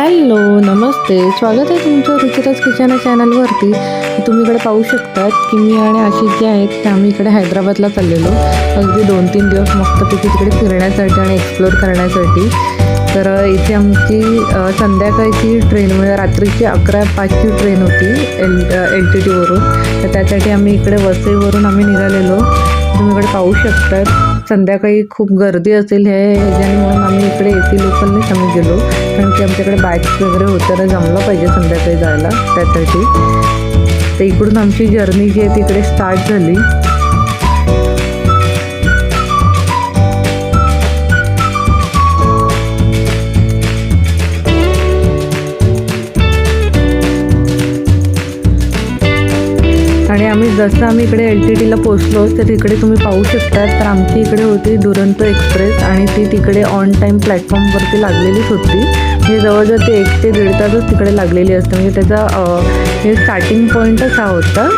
Hello नमस्ते, स्वागत आहे तुमचं रुचिराज किचन या चॅनलवरती. तुम्ही इकडे पाहू शकतात की मी आणि आशिष जे आहेत ते आम्ही इकडे हैदराबादला चाललेलो. अगदी 2-3 दिवस मस्तपैकी तिकडे फिरण्यासाठी आणि एक्सप्लोअर करण्यासाठी. तर इथे आमची संध्याकाळची ट्रेन म्हणजे रात्रीची 11:05ची ट्रेन होती LTTवरून. तर त्यासाठी आम्ही इकडे वसईवरून आम्ही निघालेलो. तुम्ही इकडे पाहू शकतात संध्याकाळी खूप गर्दी असेल ह्याच्याने म्हणून आम्ही इकडे AC लोकलनेच आम्ही गेलो, कारण की आमच्याकडे बॅग्स वगैरे होतं तर जमलं पाहिजे संध्याकाळी जायला त्यासाठी. तर इकडून आमची जर्नी जी आहे तिकडे स्टार्ट झाली. आणि आम्ही इकडे LTTला पोचलो तर तिकडे तुम्ही पाहू शकता तर आमची इकडे होती दुरंतो एक्सप्रेस आणि ती तिकडे ऑन टाईम प्लॅटफॉर्मवरती लागलेलीच होती. म्हणजे जवळजवळ ते 1 ते 1.5 तासच तिकडे लागलेली असते. म्हणजे त्याचा हे स्टार्टिंग पॉईंटच हा होता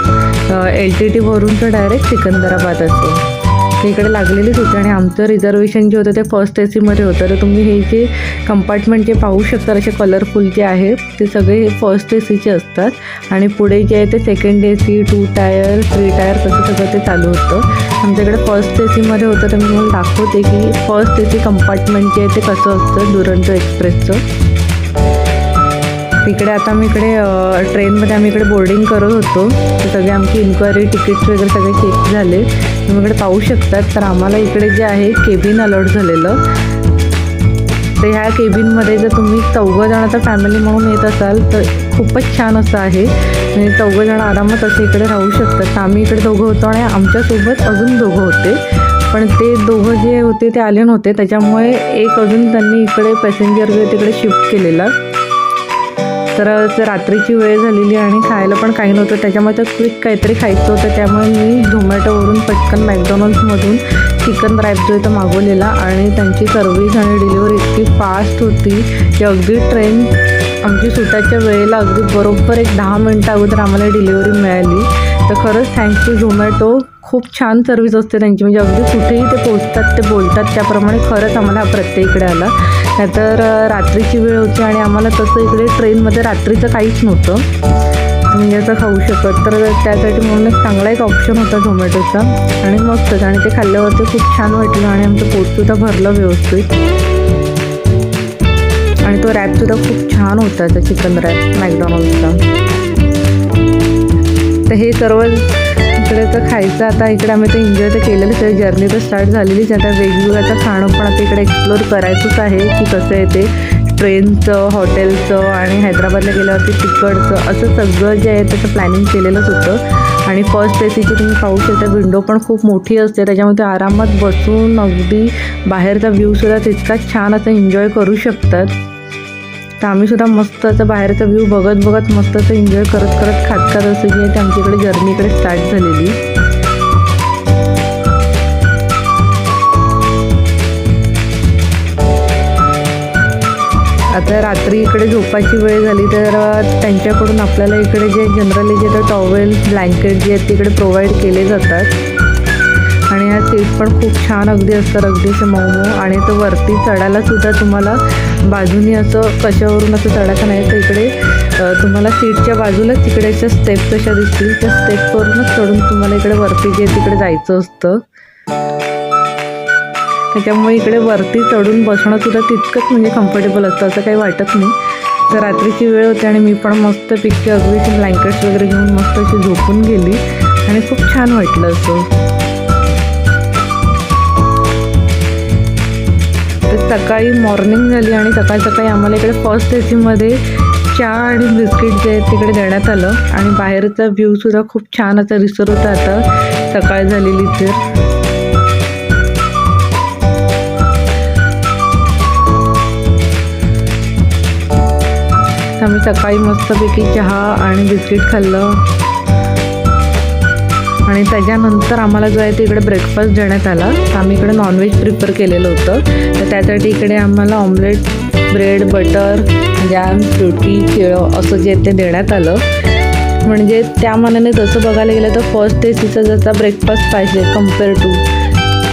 LTTवरून तर डायरेक्ट सिकंदराबाद असतो ते इकडे लागलेलीच होती. आणि आमचं रिझर्वेशन जे होतं ते फर्स्ट AC होतं. तर तुम्ही हे जे कंपार्टमेंट जे पाहू शकता असे कलरफुल जे आहेत ते सगळे हे फर्स्ट ACचे असतात. आणि पुढे जे आहे ते सेकंड AC, 2 टायर, 3 टायर तसं सगळं ते चालू होतं. आमच्याकडे फर्स्ट AC होतं. तर मी मला दाखवते की फर्स्ट AC कंपार्टमेंट जे आहे ते कसं असतं दुरंतो एक्सप्रेसचं. इकडे आता आम्ही इकडे ट्रेनमध्ये आम्ही इकडे बोर्डिंग करत होतो. तर सगळे आमची इन्क्वायरी तिकीट्स वगैरे सगळे चेक झाले तुम्ही इकडे पाहू शकतात. तर आम्हाला इकडे जे आहे केबिन अलॉट झालेलं. तर ह्या केबिनमध्ये जर तुम्ही 4 जणांचा फॅमिली म्हणून येत असाल तर खूपच छान असं आहे. म्हणजे 4 जण आरामात असे इकडे राहू शकतात. तर आम्ही इकडे 2 होतो आणि आमच्यासोबत अजून 2 होते, पण ते 2 जे होते ते आले नव्हते. त्याच्यामुळे एक अजून त्यांनी इकडे पॅसेंजर जे तिकडे शिफ्ट केलेला. तर रात्रीची वेळ झालेली आणि खायला पण काही नव्हतं, त्याच्यामुळे तर क्विक काहीतरी खायचं होतं. त्यामुळे मी झोमॅटोवरून पटकन मॅकडॉनल्ड्समधून चिकन रॅप जो आहे तो मागवलेला. आणि त्यांची सर्व्हिस आणि डिलिव्हरी इतकी फास्ट होती की अगदी ट्रेन आमची सुटायच्या वेळेला अगदी बरोबर एक 10 मिनटं अगोदर आम्हाला डिलिव्हरी मिळाली. तर खरंच थँक्स टू झोमॅटो. खूप छान सर्व्हिस असते त्यांची. म्हणजे अगदी कुठेही ते पोचतात ते बोलतात त्याप्रमाणे खरंच आम्हाला हा प्रत्यय इकडे आला. नाहीतर रात्रीची वेळ होती आणि आम्हाला तसं इकडे ट्रेनमध्ये रात्रीचं काहीच नव्हतं म्हणजे असं खाऊ शकत. तर त्यासाठी म्हणून एक चांगला एक ऑप्शन होता झोमॅटोचा आणि मस्तच. आणि ते खाल्ल्यावरती खूप छान वाटलं आणि आमचं पोटसुद्धा भरलं व्यवस्थित. आणि तो रॅपसुद्धा खूप छान होता त्या चिकन रॅप मॅकडॉनल्ड्सचा. तर हे सर्व इकडे तर खायचं. आता इकडे आम्ही ते एन्जॉय तर केलेलंच आहे, जर्नी तर स्टार्ट झालेलीच. आता वेगवेगळं खाणं पण आता इकडे एक्सप्लोअर करायचंच आहे की कसं आहे ते ट्रेनचं, हॉटेलचं आणि हैदराबादला गेल्यावरती तिकडचं असं सगळं जे आहे त्याचं प्लॅनिंग केलेलंच होतं. आणि फर्स्ट ACची तुम्ही पाहू शकता विंडो पण खूप मोठी असते, त्याच्यामुळे ते आरामात बसून अगदी बाहेरचा व्ह्यूसुद्धा तितकाच छान असं एन्जॉय करू शकतात. तर आम्हीसुद्धा मस्त असं बाहेरचा व्ह्यू बघत मस्त असं एन्जॉय करत खात असं जे ते आमच्याकडे जर्नी इकडे स्टार्ट झालेली. आता रात्री इकडे झोपायची वेळ झाली तर त्यांच्याकडून आपल्याला इकडे जे जनरली जे टॉवेल ब्लँकेट जे आहेत तिकडे प्रोव्हाइड केले जातात. आणि ह्या सीट पण खूप छान अगदी असतात, अगदी असं मऊ. आणि तो वरती चढायलासुद्धा तुम्हाला बाजूनी असं कशावरून असं चढायचं नाही. तर इकडे तुम्हाला सीटच्या बाजूलाच तिकडे अशा स्टेप्स कशा दिसतील त्या स्टेपवरूनच चढून तुम्हाला इकडे वरती जे तिकडे जायचं असतं. त्याच्यामुळे इकडे वरती चढून बसणंसुद्धा तितकंच म्हणजे कम्फर्टेबल असतं, असं काही वाटत नाही. तर रात्रीची वेळ होती आणि मी पण मस्तपैकी अगदी ब्लँकेट्स वगैरे घेऊन मस्त अशी झोपून गेली आणि खूप छान वाटलं असं. सकाळी मॉर्निंग झाली आणि सकाळी आम्हाला इकडे फर्स्ट ACमध्ये चहा आणि बिस्किट जे आहेत तिकडे देण्यात आलं. आणि बाहेरचा व्ह्यूसुद्धा खूप छान असा दिसत होता आता सकाळ झालेली. तर आम्ही सकाळी मस्तपैकी चहा आणि बिस्किट खाल्लं. आणि त्याच्यानंतर आम्हाला जो आहे ते इकडे ब्रेकफास्ट देण्यात आला. आम्ही इकडे नॉनव्हेज प्रिफर केलेलं होतं. तर त्यासाठी इकडे आम्हाला omelette, bread, butter, jam, Frooti, केळं असं जे ते देण्यात आलं. म्हणजे त्या मानाने जसं बघायला गेलं तर फर्स्ट ACचा जसा ब्रेकफास्ट पाहिजे कम्पेअर टू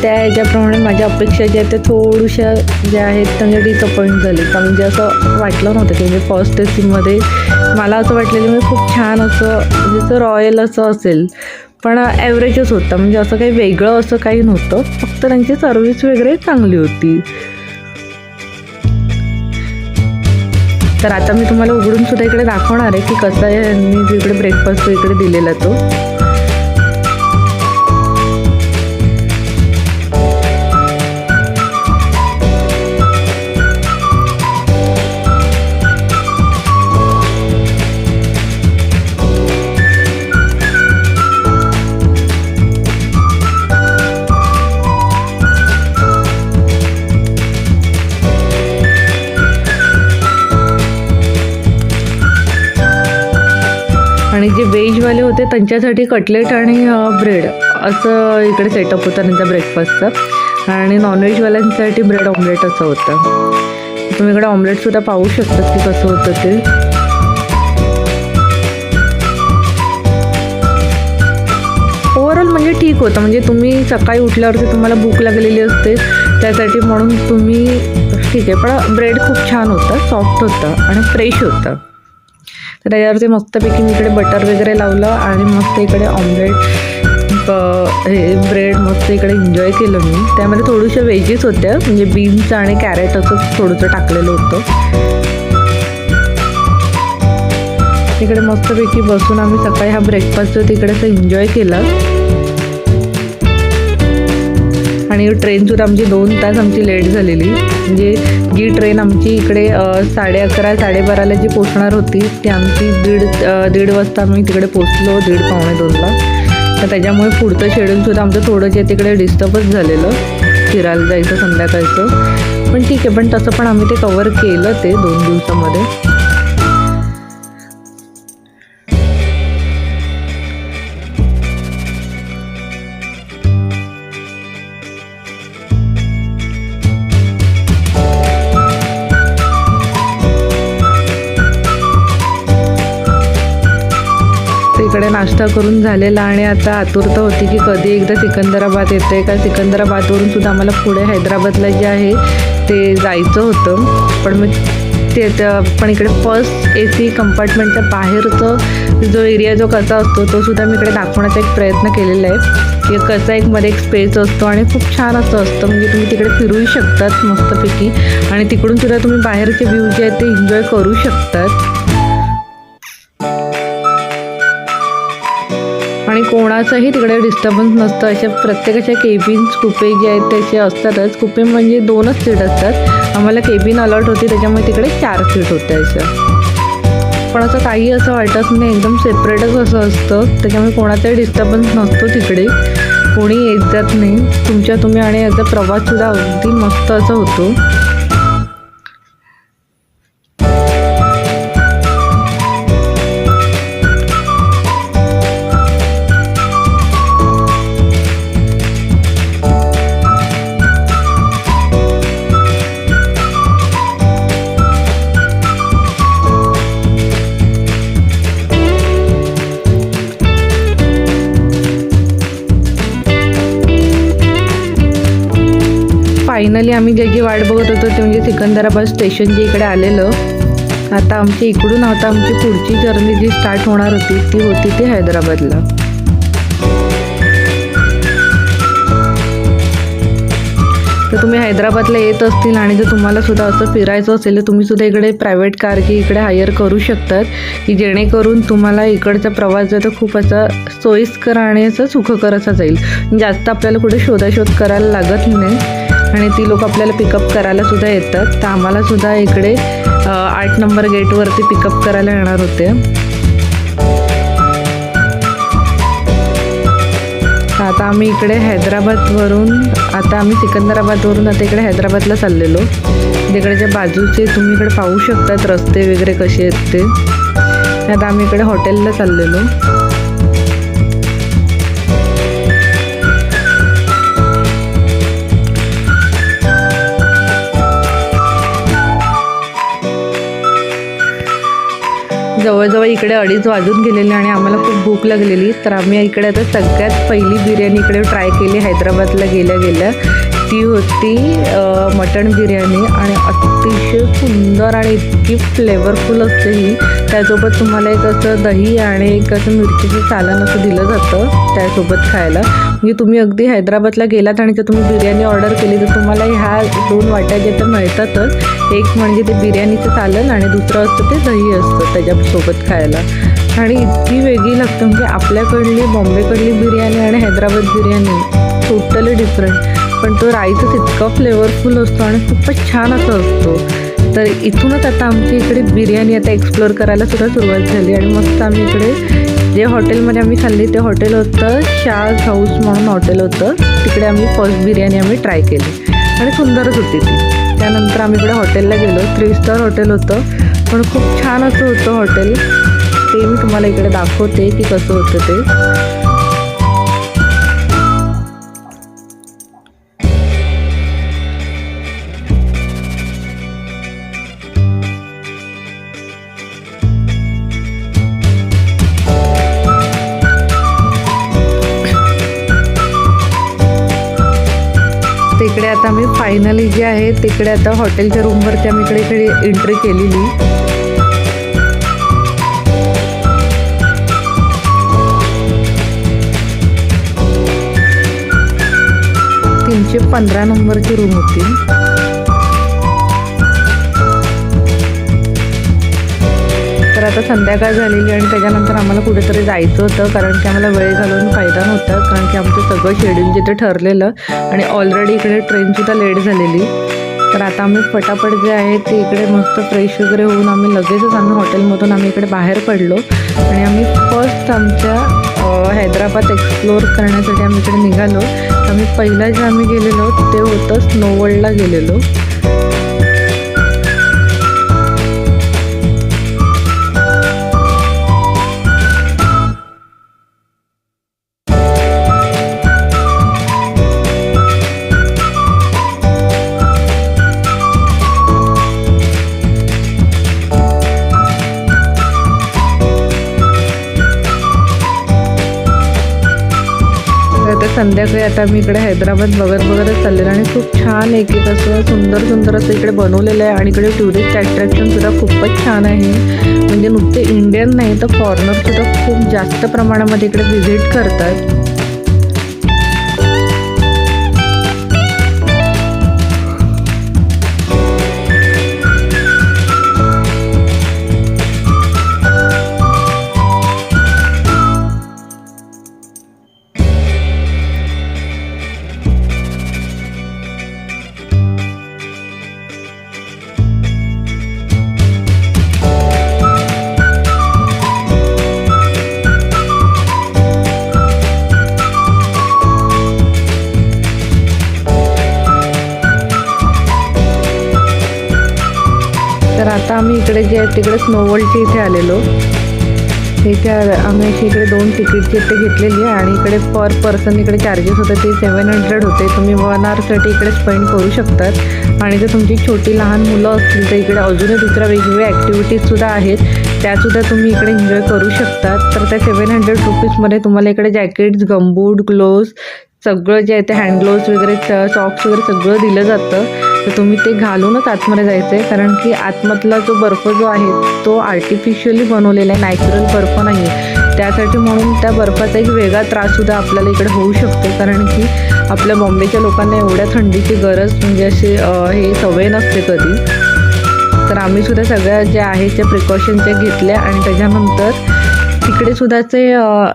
त्या ह्याच्याप्रमाणे माझ्या अपेक्षा ज्या त्या थोड्याशा ज्या आहेत त्या डिसअपॉइंट झाली. का म्हणजे असं वाटलं नव्हतं की म्हणजे फर्स्ट टेस्टिंगमध्ये मला असं वाटलेलं म्हणजे खूप छान असं जसं रॉयल असं असेल, पण ॲव्हरेजच होतं. म्हणजे असं काही वेगळं असं काही नव्हतं, फक्त त्यांची सर्व्हिस वगैरे चांगली होती. तर आता मी तुम्हाला उघडून सुद्धा इकडे दाखवणार आहे की कसा आहे यांनी जो इकडे ब्रेकफास्ट इकडे दिलेला तो. आणि जे व्हेजवाले होते त्यांच्यासाठी कटलेट आणि ब्रेड असं इकडे सेटअप होता त्यांच्या ब्रेकफास्टचा. आणि नॉनव्हेजवाल्यांसाठी ब्रेड ऑमलेट असं होतं. तुम्ही इकडे ऑमलेटसुद्धा पाहू शकतात की कसं होतं ते. ओव्हरऑल म्हणजे ठीक होतं. म्हणजे तुम्ही सकाळी उठल्यावरती तुम्हाला भूक लागलेली असते त्यासाठी म्हणून तुम्ही ठीक आहे, पण ब्रेड खूप छान होतं, सॉफ्ट होतं आणि फ्रेश होतं. तर त्याच्यावरती मस्तपैकी मी इकडे बटर वगैरे लावलं आणि मस्त इकडे ऑमलेट हे ब्रेड मस्त इकडे एन्जॉय केलं मी. त्यामध्ये थोडीशा व्हेजीस होत्या, म्हणजे बीन्स आणि कॅरेट असं थोडंसं टाकलेलं होतं. इकडे मस्तपैकी बसून आम्ही सकाळी हा ब्रेकफास्ट तिकडे असं एन्जॉय केला. आणि ट्रेनसुद्धा आमची 2 तास आमची लेट झालेली. म्हणजे जी ट्रेन आमची इकडे 11:30 12:30ला जी पोचणार होती ती आमची दीड वाजता आम्ही तिकडे पोचलो, 1:30 पावणे 2ला. तर त्याच्यामुळे पुढचं शेड्यूलसुद्धा आमचं थोडं जे तिकडे डिस्टर्बच झालेलं फिरायला जायचं संध्याकाळचं. पण ठीक आहे, पण तसं पण आम्ही ते कवर केलं ते 2 दिवसामध्ये. इकडे नाश्ता करून झालेला आणि आता आतुरता होती की कधी एकदा सिकंदराबाद येते का. सिकंदराबादवरून सुद्धा आम्हाला पुढे हैदराबादला जे आहे ते जायचं होतं. पण मग ते पण इकडे फर्स्ट AC कंपार्टमेंटच्या बाहेरचं जो एरिया जो कसा असतो तो सुद्धा मी इकडे दाखवण्याचा एक प्रयत्न केलेला आहे की कसा एक मध्ये एक स्पेस असतो आणि खूप छान असं असतं. म्हणजे तुम्ही तिकडे फिरूही शकतात मस्तपैकी आणि तिकडून सुद्धा तुम्ही बाहेरचे व्ह्यू जे आहेत ते एन्जॉय करू शकतात. आणि कोणाचंही तिकडे डिस्टर्बन्स नसतं. अशा प्रत्येकाच्या केबिन्स कुपे जे आहेत त्याचे असतातच. कुपे म्हणजे 2च सीट असतात. आम्हाला केबिन अलॉट होती त्याच्यामुळे तिकडे 4 सीट होत्या अशा. पण असं काही असं वाटत नाही, एकदम सेपरेटच असं असतं. त्याच्यामुळे कोणाचाही डिस्टर्बन्स नसतो तिकडे, कोणी येत जात नाही. तुम्ही आणि याचा प्रवाससुद्धा अगदी मस्त असं होतो. फायनली आम्ही ज्याची वाट बघत होतो ते म्हणजे सिकंदराबाद स्टेशन जे इकडे आलेलं. आता आमच्या इकडून आमची पुढची जर्नी जी स्टार्ट होणार होती ती होती ती हैदराबादला. तर तुम्ही हैदराबादला येत असतील आणि जर तुम्हाला सुद्धा असं फिरायचं असेल तर तुम्ही सुद्धा इकडे प्रायव्हेट कार की इकडे हायर करू शकतात की जेणेकरून तुम्हाला इकडचा प्रवास जो तो खूप असा सोयीस्कर आणि असं सुखकर असा जाईल. जास्त आपल्याला कुठे शोधाशोध करायला लागत नाही आणि ती लोक आपल्याला पिकअप करायला सुद्धा येतात. तर आम्हाला सुद्धा इकडे 8 नंबर गेटवरती पिकअप करायला येणार होते. आता आम्ही इकडे आता आम्ही सिकंदराबादवरून आता इकडे हैदराबादला चाललेलो. तिकडेच्या बाजूचे तुम्ही इकडे पाहू शकतात रस्ते वगैरे कसे आहेत ते. आता आम्ही इकडे हॉटेलला चाललेलो. जवळजवळ इकडे 2:30 वाजून गेलेले आणि आम्हाला खूप भूक लागलेली, तर आम्ही इकडे आता सगळ्यात पहिली बिर्याणी इकडे ट्राय केली हैदराबादला गेल्या ती होती मटण बिर्याणी आणि अतिशय सुंदर आणि इतकी फ्लेवरफुल असते ही. त्यासोबत तुम्हाला एक असं दही आणि एक असं मिरचीचं सालन असं दिलं जातं त्यासोबत खायला. म्हणजे तुम्ही अगदी हैदराबादला गेलात आणि जर तुम्ही बिर्याणी ऑर्डर केली तर तुम्हाला ह्या 2 वाट्या जे तर मिळतातच. एक म्हणजे ते बिर्याणीचं सालन आणि दुसरं असतं ते दही असतं त्याच्यासोबत खायला. आणि इतकी वेगळी लागते, म्हणजे आपल्याकडली बॉम्बेकडली बिर्याणी आणि हैदराबाद बिर्याणी टोटली डिफरंट. पण तो राईसच इतका फ्लेवरफुल असतो आणि खूपच छान असं असतो. तर इथूनच आता आमची इकडे बिर्याणी आता एक्सप्लोअर करायला सुद्धा सुरुवात झाली. आणि मस्त आम्ही इकडे जे हॉटेलमध्ये आम्ही खाल्ली ते हॉटेल होतं शाज हाऊस म्हणून हॉटेल होतं. तिकडे आम्ही फर्स्ट बिर्याणी आम्ही ट्राय केली आणि सुंदरच होती ती. त्यानंतर आम्ही इकडे हॉटेलला गेलो. 3 स्टार हॉटेल होतं, पण खूप छान असं होतं हॉटेल. ते मी तुम्हाला इकडे दाखवते की कसं होतं ते. तिकडे आता आम्ही फायनली जे आहे तिकडे आता हॉटेलच्या रूमवरती आम्ही इकडे एंट्री केलेली. तीनशे 15 नंबरची रूम होती. तर आता संध्याकाळ झालेली आणि त्याच्यानंतर आम्हाला कुठेतरी जायचं होतं, कारण की आम्हाला वेळ घालवून फायदा नव्हता, कारण की आमचं सगळं शेड्यूल जिथे ठरलेलं आणि ऑलरेडी इकडे ट्रेनसुद्धा लेट झालेली. तर आता आम्ही फटाफट जे आहे ते इकडे मस्त फ्रेश वगैरे होऊन आम्ही लगेचच हॉटेलमधून आम्ही इकडे बाहेर पडलो आणि आम्ही फर्स्ट आमच्या हैदराबाद एक्सप्लोअर करण्यासाठी आम्ही इकडे निघालो. आम्ही पहिला जे आम्ही गेलेलो ते होतं स्नो वर्ल्डला गेलेलो. संध्याकाळी आता मी इकडे हैदराबाद बघतच चाललेलं आणि खूप छान एक असं सुंदर असं इकडे बनवलेलं आहे. आणि इकडे टुरिस्ट अट्रॅक्शनसुद्धा खूपच छान आहे. म्हणजे नुसते इंडियन नाही तर फॉरेनरसुद्धा खूप जास्त प्रमाणामध्ये इकडे व्हिजिट करतात. तर आता आम्ही इकडे जे आहे तिकडे स्नो वर्ल्डच्या इथे आलेलो. इथे आम्ही अशी इकडे 2 तिकीटची इथे घेतलेली आहे आणि इकडे पर पर्सन इकडे चार्जेस होते ते 700 होते. तुम्ही 1 आवरसाठी इकडे स्पेंड करू शकतात. आणि जर तुमची छोटी लहान मुलं असतील तर इकडे अजूनही दुसऱ्या वेगवेगळ्या ॲक्टिव्हिटीजसुद्धा आहेत, त्यासुद्धा तुम्ही इकडे एन्जॉय करू शकतात. तर त्या 700 रुपीजमध्ये तुम्हाला इकडे जॅकेट्स, गमबूट, ग्लोव्ज सगळं जे आहे ते हँड ग्लोव्ज वगैरे, सॉक्स वगैरे सगळं दिलं जातं. तर तुम्ही ते घालूनच आतमध्ये जायचं आहे, कारण की आतमधला जो बर्फ जो आहे तो आर्टिफिशियली बनवलेला आहे, नॅचरल बर्फ नाही आहे. त्यासाठी म्हणून त्या बर्फाचा एक वेगळा त्राससुद्धा आपल्याला इकडे होऊ शकतो, कारण की आपल्या बॉम्बेच्या लोकांना एवढ्या थंडीची गरज म्हणजे अशी हे सवय नसते कधी. तर आम्हीसुद्धा सगळ्या ज्या आहेत त्या प्रिकॉशन्स त्या घेतल्या आणि त्याच्यानंतर तिकडे सुद्धाचे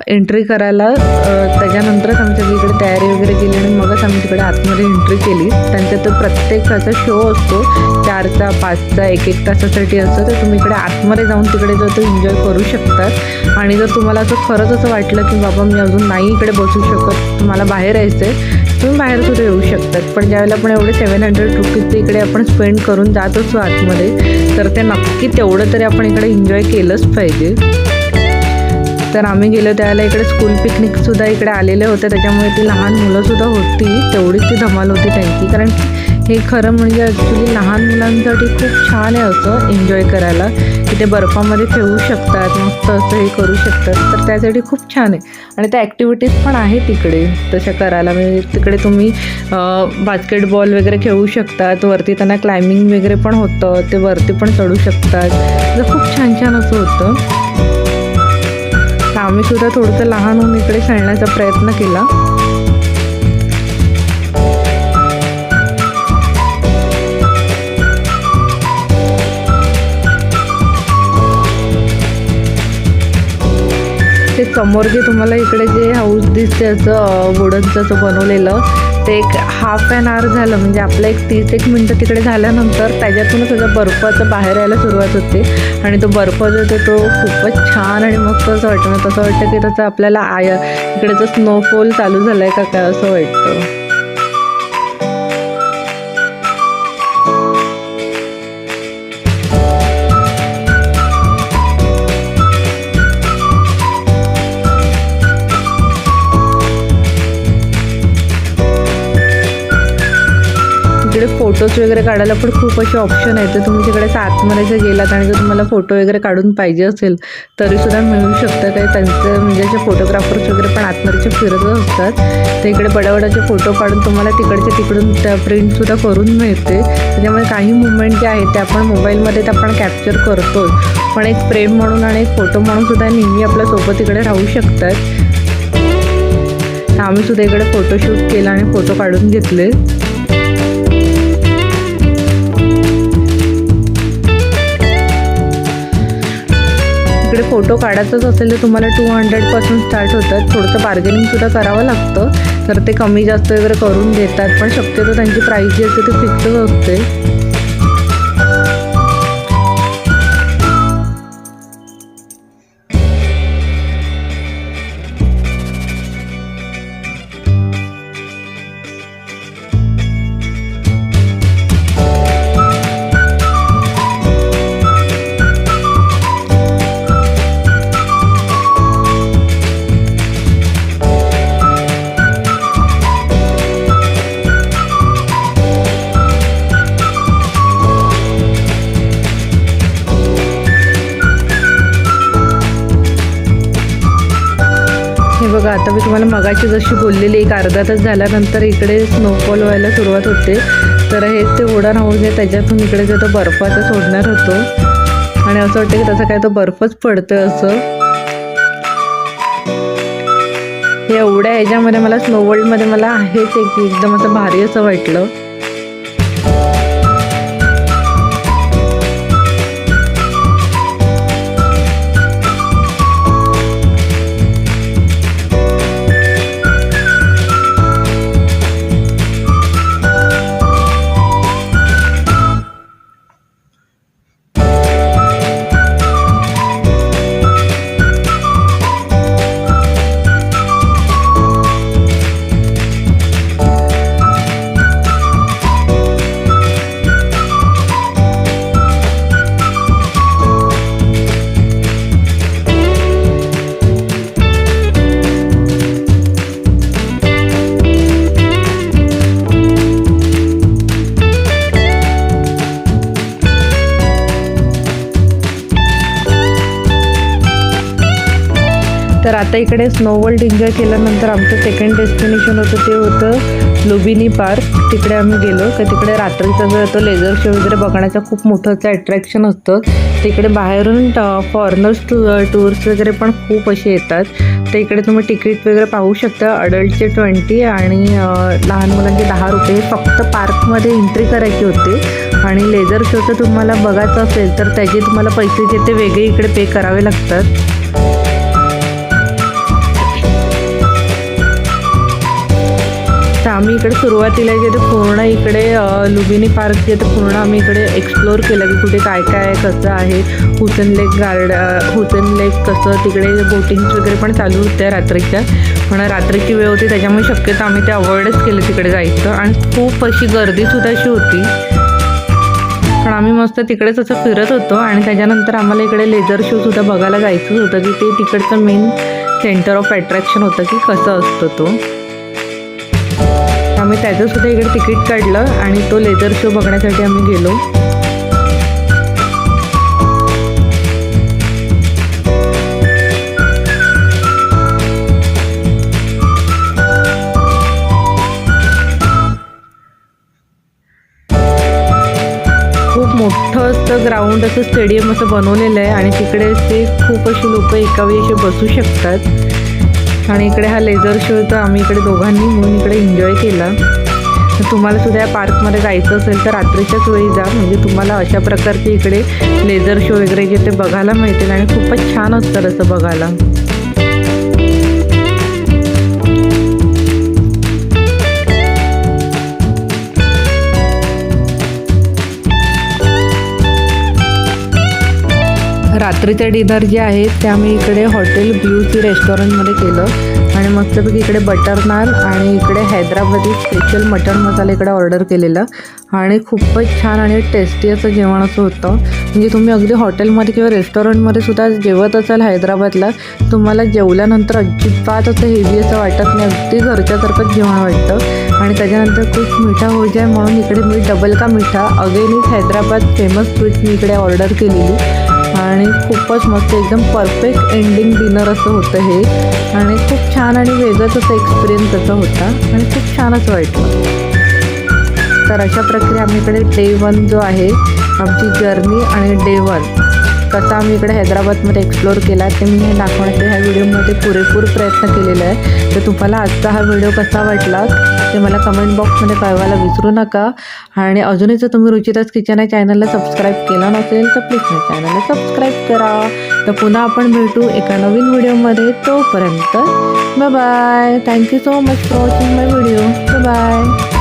एंट्री करायला त्याच्यानंतरच आमच्या इकडे तयारी वगैरे केली आणि मगच आम्ही तिकडे आतमध्ये एंट्री केली. त्यांचा तर प्रत्येकाचा शो असतो 4चा 5चा 1-1 तासासाठी असतो. तर तुम्ही इकडे आतमध्ये जाऊन तिकडे जो तो एन्जॉय करू शकतात. आणि जर तुम्हाला असं खरंच असं वाटलं की बाबा मी अजून नाही इकडे बसू शकत, तुम्हाला बाहेर यायचं आहे, तुम्ही बाहेरसुद्धा येऊ शकतात. पण ज्यावेळेला आपण एवढे 700 रुपीजचे इकडे आपण स्पेंड करून जात असतो आतमध्ये, तर ते नक्की तेवढं तरी आपण इकडे एन्जॉय केलंच पाहिजे. तर आम्ही गेलो त्यावेळेला इकडे स्कूल पिकनिकसुद्धा इकडे आलेले होते, त्याच्यामुळे ती लहान मुलंसुद्धा होती, तेवढीच ती धमाल होती त्यांची. कारण हे खरं म्हणजे ॲक्च्युली लहान मुलांसाठी खूप छान आहे असं एन्जॉय करायला. इथे बर्फामध्ये खेळू शकतात, मस्त असं हे करू शकतात, तर त्यासाठी खूप छान आहे. आणि त्या ॲक्टिव्हिटीज पण आहेत तिकडे तशा करायला. म्हणजे तिकडे तुम्ही बास्केटबॉल वगैरे खेळू शकतात, वरती त्यांना क्लाइम्बिंग वगैरे पण होतं, ते वरती पण चढू शकतात. तर खूप छान छान असं होतं. तर आम्हीसुद्धा थोडंसं लहान होऊन इकडे खेळण्याचा प्रयत्न केला. ते समोर जे तुम्हाला इकडे जे हाऊस दिसते असं वुडनचं असं बनवलेलं, ते एक हाफ ॲन आवर झालं, म्हणजे आपलं एक 30 मिनटं तिकडे झाल्यानंतर त्याच्यातूनच त्याचा बर्फाचं बाहेर यायला सुरुवात होते. आणि तो बर्फ जो होतो तो खूपच छान आणि मस्त असं वाटतं. तसं वाटतं की तसं आपल्याला इकडेचं स्नोफॉल चालू झालं आहे का काय असं वाटतं. इकडे फोटोज वगैरे काढायला पण खूप असे ऑप्शन आहेत. तर तुम्ही तिकडे आतमध्ये जर गेलात आणि जर तुम्हाला फोटो वगैरे काढून पाहिजे असेल तरीसुद्धा मिळू शकतं. काही त्यांचं म्हणजे असे फोटोग्राफर्स वगैरे पण आतमध्ये फिरतच असतात. तर इकडे बड्याचे फोटो काढून तुम्हाला तिकडून त्या प्रिंटसुद्धा करून मिळते. त्याच्यामुळे काही मुवमेंट जे आहेत ते आपण मोबाईलमध्ये तर आपण कॅप्चर करतो, पण एक फ्रेम म्हणून आणि एक फोटो म्हणून सुद्धा नेहमी आपल्यासोबत इकडे राहू शकतात. आम्हीसुद्धा इकडे फोटोशूट केला आणि फोटो काढून घेतले. इकडे फोटो काढायचंच असेल तर तुम्हाला 200 स्टार्ट होतात. थोडंसं बार्गेनिंगसुद्धा करावं लागतं, तर ते कमी जास्त वगैरे करून देतात, पण शक्यतो त्यांची प्राईस जी असते ती फिक्सच असते. बघा, आता मी तुम्हाला मगाची जशी बोललेली एक अर्धा तास झाल्यानंतर इकडे स्नोफॉल व्हायला सुरुवात होते. तर हेच ते वुडन हाऊस आहे, त्याच्यातून इकडे जो तो बर्फाचा सोडणार होतो आणि असं वाटतं की तसं काय तो बर्फच पडतं असं. एवढ्या ह्याच्यामध्ये मला स्नो वर्ल्डमध्ये मला हेच आहे की एकदम असं भारी असं वाटलं. तर आता इकडे स्नो वर्ल्ड एन्जॉय केल्यानंतर आमचं सेकंड डेस्टिनेशन होतं ते होतं लुबिनी पार्क. तिकडे आम्ही गेलो तर तिकडे रात्रीचा जो येतो लेझर शो वगैरे बघण्याचं खूप मोठं असं अट्रॅक्शन असतं. तिकडे बाहेरून फॉरेनर्स टूर्स वगैरे पण खूप असे येतात. तर इकडे तुम्ही तिकीट वगैरे पाहू शकता. अडल्टचे 20 आणि लहान मुलांचे 10 रुपये फक्त पार्कमध्ये एंट्री करायची होते. आणि लेझर शोचं तुम्हाला बघायचं असेल तर त्याचे तुम्हाला पैसे जे ते वेगळे इकडे पे करावे लागतात. आम्ही इकडे सुरुवातीला जे ते पूर्ण इकडे लुबिनी पार्क जे ते पूर्ण आम्ही इकडे एक्सप्लोर केलं की कुठे काय काय आहे, कसं आहे. हुसेन लेक कसं तिकडे बोटिंग्स वगैरे पण चालू होत्या रात्रीच्या, पण रात्रीची वेळ होती त्याच्यामुळे शक्यतो आम्ही ते अवॉइडच केलं तिकडे जायचं. आणि खूप अशी गर्दीसुद्धा अशी होती, पण आम्ही मस्त तिकडेच असं फिरत होतो. आणि त्याच्यानंतर आम्हाला इकडे लेझर शोसुद्धा बघायला जायचं होतं की ते तिकडचं मेन सेंटर ऑफ अट्रॅक्शन होतं की कसं असतं तो. आम्ही त्याचंसुद्धा इकडे तिकीट काढलं आणि तो लेझर शो बघण्यासाठी आम्ही गेलो. खूप मोठं असं ग्राउंड असं स्टेडियम असं बनवलेलं आहे आणि तिकडे ते खूप अशी लोक एकावेळी असे बसू शकतात. आणि इकडे हा लेझर शो तर आम्ही इकडे दोघांनी मिळून इकडे एन्जॉय केला. तर तुम्हाला सुद्धा या पार्कमध्ये जायचं असेल तर रात्रीच्याच वेळी जा, म्हणजे तुम्हाला अशा प्रकारचे इकडे लेझर शो वगैरे जे ते बघायला मिळतील आणि खूपच छान असतात असं बघायला. रात्रीचं डिनर जे आहे ते आम्ही इकडे हॉटेल ब्लू सी रेस्टॉरंटमध्ये केलं आणि मस्तपैकी इकडे बटर नान आणि इकडे हैदराबादी स्पेशल मटण मसाला इकडे ऑर्डर केलेला आणि खूपच छान आणि टेस्टी असं जेवण असं होतं. म्हणजे तुम्ही अगदी हॉटेलमध्ये किंवा रेस्टॉरंटमध्ये सुद्धा जेवत असाल हैदराबादला, तुम्हाला जेवल्यानंतर अजिबात असं हेवी असं वाटत नाही, अगदी घरच्यासारखंच जेवण वाटतं. आणि त्याच्यानंतर खूप मिठा हो जाय म्हणून इकडे मी double ka meetha again is Hyderabad famous sweet मी इकडे ऑर्डर केलेली आणि खूपच मस्त एकदम परफेक्ट एंडिंग डिनर असं होतं हे. आणि खूप छान आणि वेगळंच असं एक्सपिरियन्स असं होता आणि खूप छान असं वाटलं. तर अशा प्रकारे आम्ही इकडे डे 1 जो आहे आमची जर्नी आणि डे 1 कसा आम्ही इकडे हैदराबादमध्ये एक्सप्लोअर केला ते मी दाखवण्याचा ह्या व्हिडिओमध्ये पुरेपूर प्रयत्न केलेला आहे. तर तुम्हाला आजचा हा व्हिडिओ कसा वाटला ते मला कमेंट बॉक्समध्ये कळवायला विसरू नका. आणि अजूनही जर तुम्ही रुचिताज किचन या चॅनलला सबस्क्राईब केला नसेल तर प्लीज माझ्या चॅनलला सबस्क्राईब करा. तर पुन्हा आपण भेटू एका नवीन व्हिडिओमध्ये. तोपर्यंत bye bye. Thank you so much for watching my video. Bye.